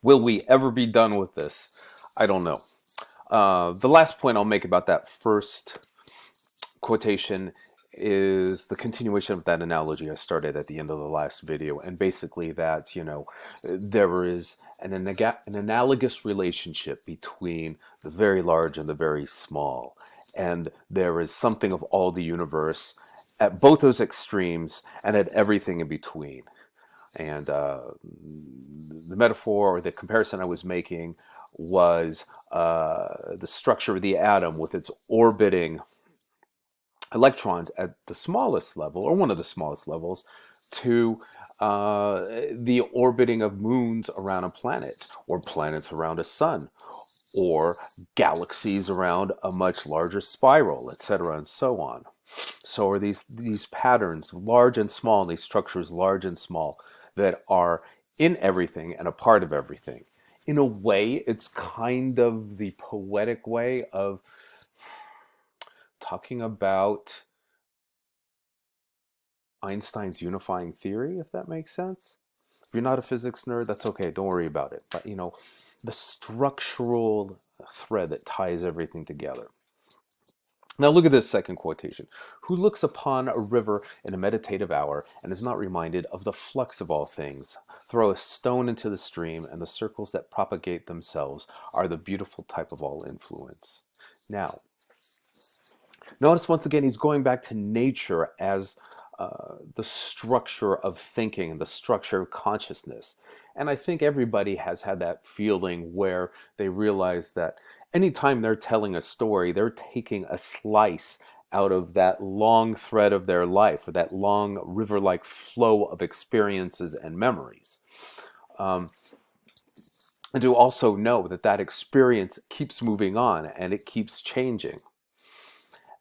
Will we ever be done with this? I don't know. The last point I'll make about that first quotation is the continuation of that analogy I started at the end of the last video, and basically that, there is an analogous relationship between the very large and the very small, and there is something of all the universe at both those extremes and at everything in between. And the metaphor or the comparison I was making was the structure of the atom with its orbiting electrons at the smallest level, or one of the smallest levels, to the orbiting of moons around a planet, or planets around a sun, or galaxies around a much larger spiral, etc., and so on. So are these patterns, large and small, and these structures, large and small, that are in everything and a part of everything. In a way, it's kind of the poetic way of talking about Einstein's unifying theory, if that makes sense. If you're not a physics nerd, that's okay. Don't worry about it. But, the structural thread that ties everything together. Now look at this second quotation. Who looks upon a river in a meditative hour and is not reminded of the flux of all things? Throw a stone into the stream, and the circles that propagate themselves are the beautiful type of all influence. Now, notice once again, he's going back to nature as the structure of thinking and the structure of consciousness. And I think everybody has had that feeling where they realize that anytime they're telling a story, they're taking a slice out of that long thread of their life, or that long river-like flow of experiences and memories. Um, and to also know that that experience keeps moving on and it keeps changing.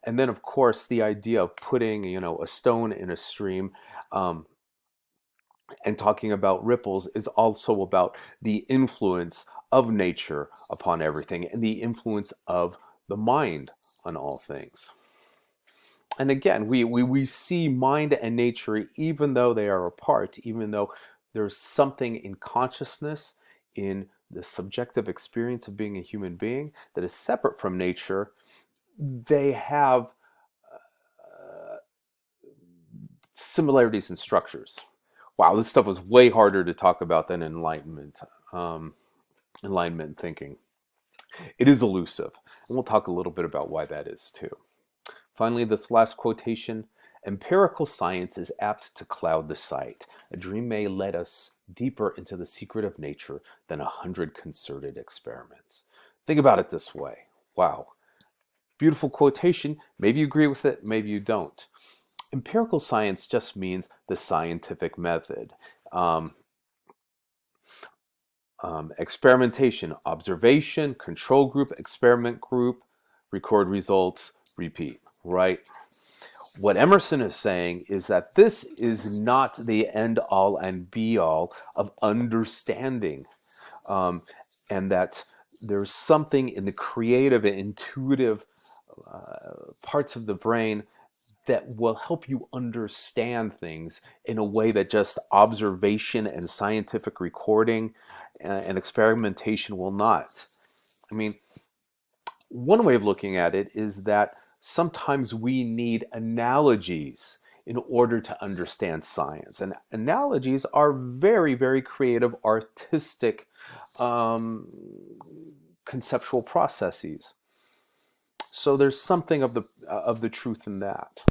And then, of course, the idea of putting, a stone in a stream, um, and talking about ripples is also about the influence of nature upon everything and the influence of the mind on all things. And again, we see mind and nature, even though they are apart, even though there's something in consciousness, in the subjective experience of being a human being, that is separate from nature. They have similarities in structures. Wow, this stuff was way harder to talk about than um, enlightenment thinking. It is elusive, and we'll talk a little bit about why that is too. Finally, this last quotation: empirical science is apt to cloud the sight. A dream may let us deeper into the secret of nature than 100 concerted experiments. Think about it this way. Wow. Beautiful quotation. Maybe you agree with it, maybe you don't. Empirical science just means the scientific method. Um, Experimentation, observation, control group, experiment group, record results, repeat, right? What Emerson is saying is that this is not the end all and be all of understanding, um, and that there's something in the creative and intuitive parts of the brain that will help you understand things in a way that just observation and scientific recording and experimentation will not. I mean, one way of looking at it is that sometimes we need analogies in order to understand science. And analogies are very, very creative, artistic, um, conceptual processes. So there's something of the truth in that.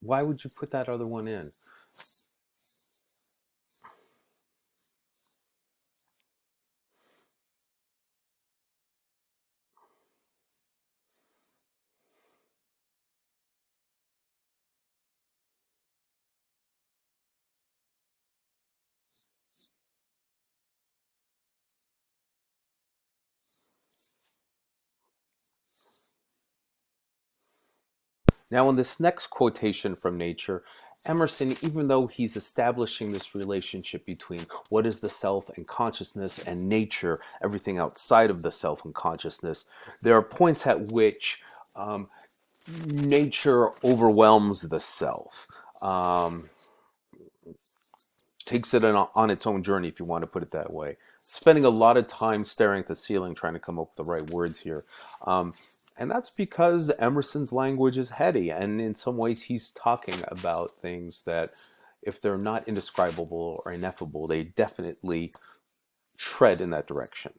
Why would you put that other one in? Now, in this next quotation from nature, Emerson, even though he's establishing this relationship between what is the self and consciousness and nature, everything outside of the self and consciousness, there are points at which nature overwhelms the self, um, takes it on its own journey, if you want to put it that way. Spending a lot of time staring at the ceiling trying to come up with the right words here. Um, and that's because Emerson's language is heady, and in some ways he's talking about things that, if they're not indescribable or ineffable, they definitely tread in that direction.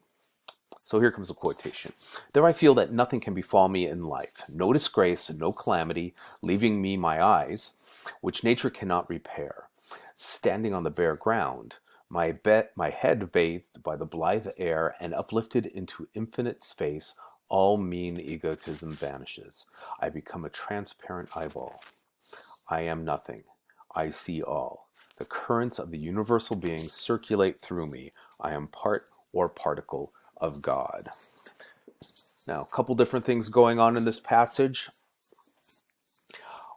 So here comes a quotation. There I feel that nothing can befall me in life, no disgrace, no calamity, leaving me my eyes, which nature cannot repair. Standing on the bare ground, my head bathed by the blithe air and uplifted into infinite space, all mean egotism vanishes. I become a transparent eyeball. I am nothing. I see all. The currents of the universal being circulate through me. I am part or particle of God. Now, a couple different things going on in this passage.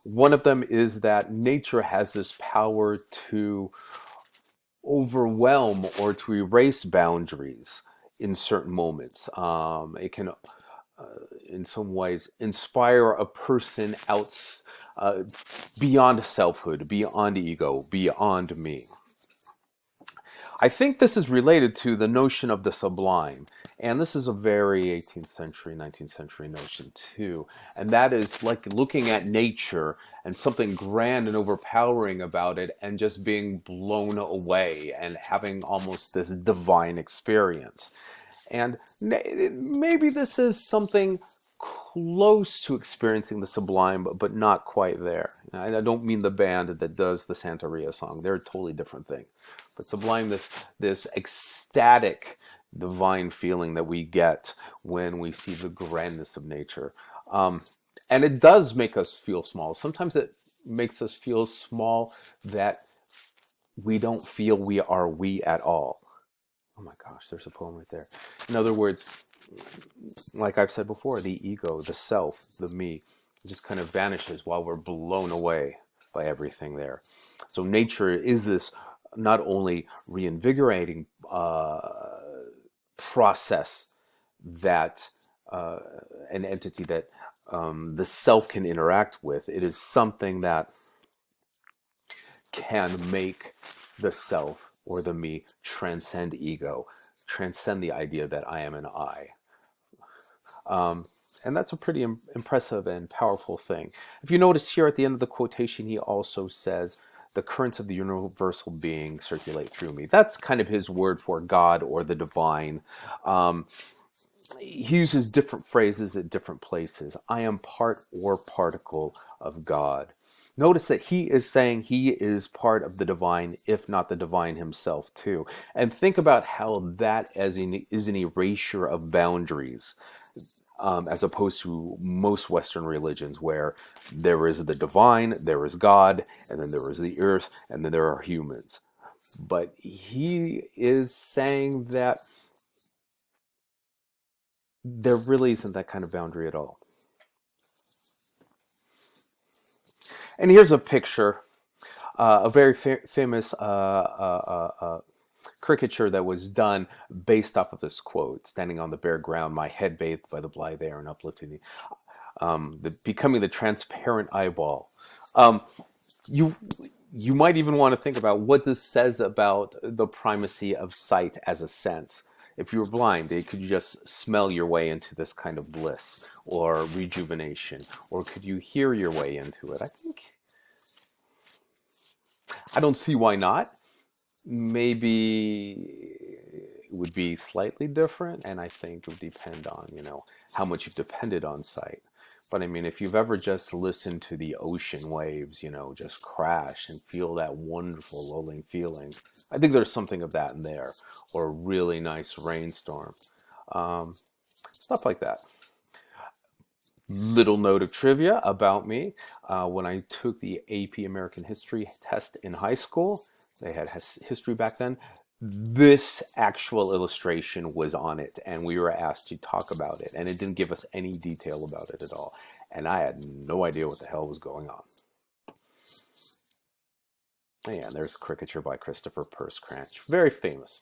One of them is that nature has this power to overwhelm or to erase boundaries in certain moments. It can, in some ways, inspire a person out beyond selfhood, beyond ego, beyond me. I think this is related to the notion of the sublime. And this is a very 18th century, 19th century notion too. And that is like looking at nature and something grand and overpowering about it and just being blown away and having almost this divine experience. And maybe this is something close to experiencing the sublime, but not quite there. I don't mean the band that does the Santeria song. They're a totally different thing. But sublime, this ecstatic divine feeling that we get when we see the grandness of nature. And it does make us feel small. Sometimes it makes us feel small that we don't feel we are we at all. Oh my gosh, there's a poem right there. In other words, like I've said before, the ego, the self, the me, just kind of vanishes while we're blown away by everything there. So nature is this not only reinvigorating process that an entity that the self can interact with, it is something that can make the self or the me transcend ego, transcend the idea that I am an I. Um, and that's a pretty impressive and powerful thing. If you notice here at the end of the quotation, he also says, the currents of the universal being circulate through me. That's kind of his word for God or the divine. He uses different phrases at different places. I am part or particle of God. Notice that he is saying he is part of the divine, if not the divine himself too. And think about how that is an erasure of boundaries. As opposed to most Western religions, where there is the divine, there is God, and then there is the earth, and then there are humans. But he is saying that there really isn't that kind of boundary at all. And here's a picture, a very famous caricature that was done based off of this quote: standing on the bare ground, my head bathed by the blithe air and uplifting becoming the transparent eyeball. Um, you you might even want to think about what this says about the primacy of sight as a sense. If you were blind, could you just smell your way into this kind of bliss or rejuvenation, or could you hear your way into it? I don't see why not. Maybe it would be slightly different, and I think it would depend on how much you've depended on sight. But I mean, if you've ever just listened to the ocean waves, just crash and feel that wonderful lulling feeling, I think there's something of that in there, or a really nice rainstorm, um, stuff like that. Little note of trivia about me. When I took the AP American History test in high school, they had history back then. This actual illustration was on it, and we were asked to talk about it, and it didn't give us any detail about it at all. And I had no idea what the hell was going on. And there's Caricature by Christopher Purse-Cranch, very famous.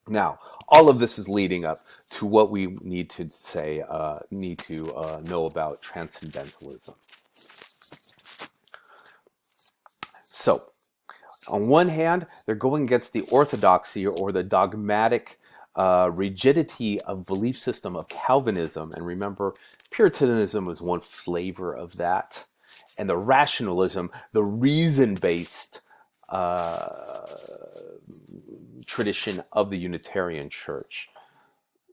Now, all of this is leading up to what we need to know about Transcendentalism. So, on one hand, they're going against the orthodoxy or the dogmatic rigidity of belief system of Calvinism. And remember, Puritanism was one flavor of that. And the rationalism, the reason-based tradition of the Unitarian Church.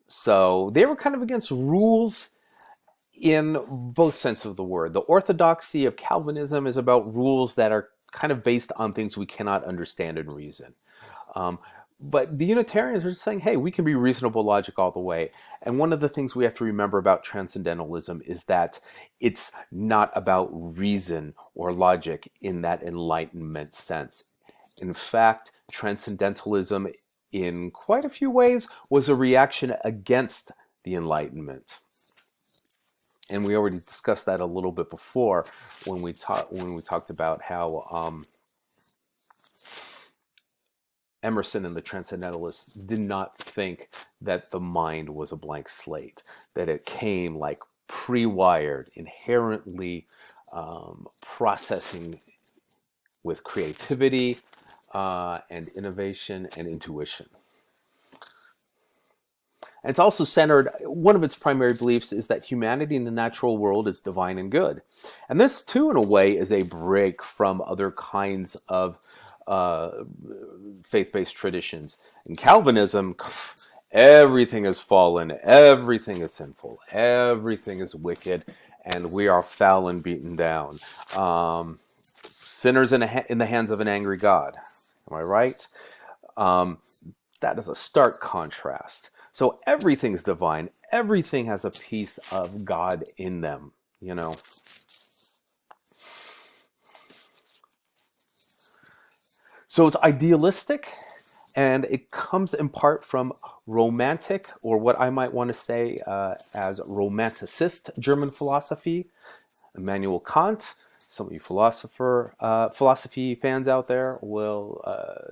So they were kind of against rules in both senses of the word. The orthodoxy of Calvinism is about rules that are kind of based on things we cannot understand and reason. But the Unitarians are just saying, hey, we can be reasonable logic all the way. And one of the things we have to remember about Transcendentalism is that it's not about reason or logic in that Enlightenment sense. In fact, Transcendentalism, in quite a few ways, was a reaction against the Enlightenment. And we already discussed that a little bit before when we talked about how Emerson and the Transcendentalists did not think that the mind was a blank slate, that it came like pre-wired, inherently processing with creativity and innovation and intuition. And it's also centered, one of its primary beliefs is that humanity in the natural world is divine and good. And this, too, in a way, is a break from other kinds of faith-based traditions. In Calvinism, everything is fallen, everything is sinful, everything is wicked, and we are foul and beaten down. Sinners in the hands of an angry God. Am I right? That is a stark contrast. So everything's divine. Everything has a piece of God in them, So it's idealistic, and it comes in part from romantic, or what I might want to say as romanticist German philosophy. Immanuel Kant. Some of you philosophy fans out there will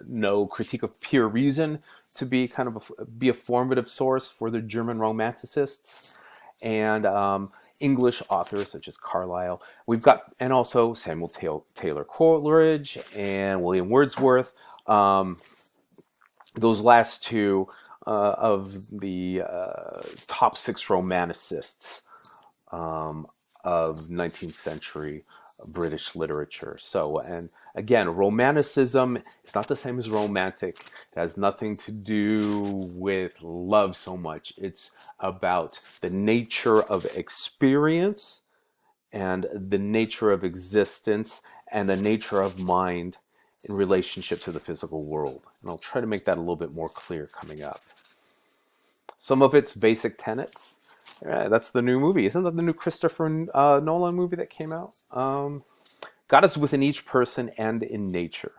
know Critique of Pure Reason to be kind of be a formative source for the German romanticists, and English authors such as Carlyle. And also Samuel Taylor Coleridge and William Wordsworth. Those last two of the top 6 romanticists of 19th century British literature. So, and again, romanticism is not the same as romantic. It has nothing to do with love so much. It's about the nature of experience and the nature of existence and the nature of mind in relationship to the physical world. And I'll try to make that a little bit more clear coming up. Some of its basic tenets. That's the new movie. Isn't that the new Christopher Nolan movie that came out? God is within each person and in nature.